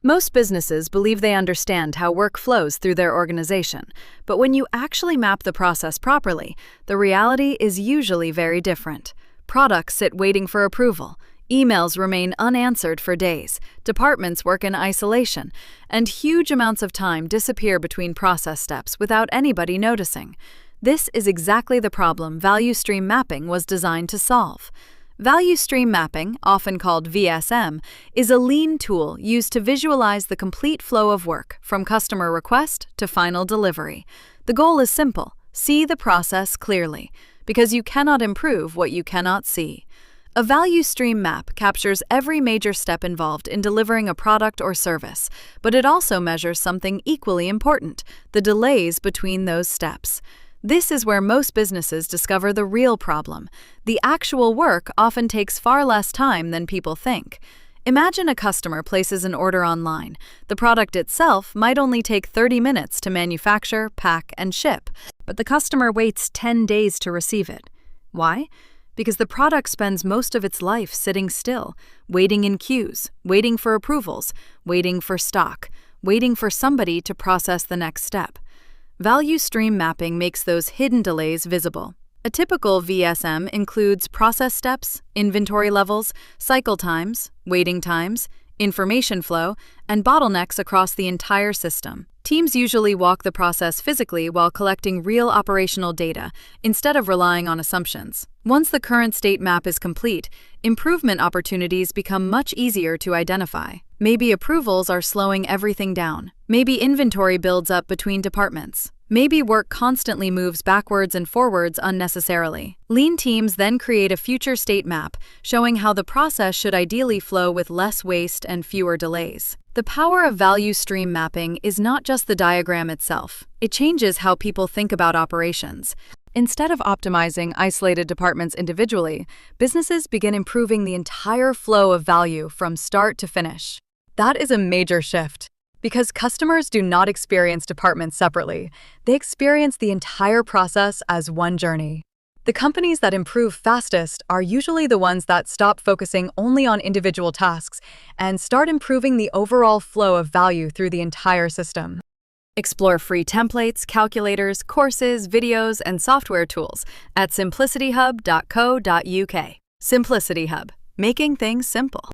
Most businesses believe they understand how work flows through their organization, but when you actually map the process properly, the reality is usually very different. Products sit waiting for approval, emails remain unanswered for days, departments work in isolation, and huge amounts of time disappear between process steps without anybody noticing. This is exactly the problem value stream mapping was designed to solve. Value stream mapping, often called VSM, is a lean tool used to visualize the complete flow of work from customer request to final delivery. The goal is simple: see the process clearly, because you cannot improve what you cannot see. A value stream map captures every major step involved in delivering a product or service, but it also measures something equally important: the delays between those steps. This is where most businesses discover the real problem. The actual work often takes far less time than people think. Imagine a customer places an order online. The product itself might only take 30 minutes to manufacture, pack, and ship, but the customer waits 10 days to receive it. Why? Because the product spends most of its life sitting still, waiting in queues, waiting for approvals, waiting for stock, waiting for somebody to process the next step. Value stream mapping makes those hidden delays visible. A typical VSM includes process steps, inventory levels, cycle times, waiting times, information flow, and bottlenecks across the entire system. Teams usually walk the process physically while collecting real operational data, instead of relying on assumptions. Once the current state map is complete, improvement opportunities become much easier to identify. Maybe approvals are slowing everything down. Maybe inventory builds up between departments. Maybe work constantly moves backwards and forwards unnecessarily. Lean teams then create a future state map, showing how the process should ideally flow with less waste and fewer delays. The power of value stream mapping is not just the diagram itself. It changes how people think about operations. Instead of optimizing isolated departments individually, businesses begin improving the entire flow of value from start to finish. That is a major shift, because customers do not experience departments separately. They experience the entire process as one journey. The companies that improve fastest are usually the ones that stop focusing only on individual tasks and start improving the overall flow of value through the entire system. Explore free templates, calculators, courses, videos, and software tools at simplicityhub.co.uk. Simplicity Hub, making things simple.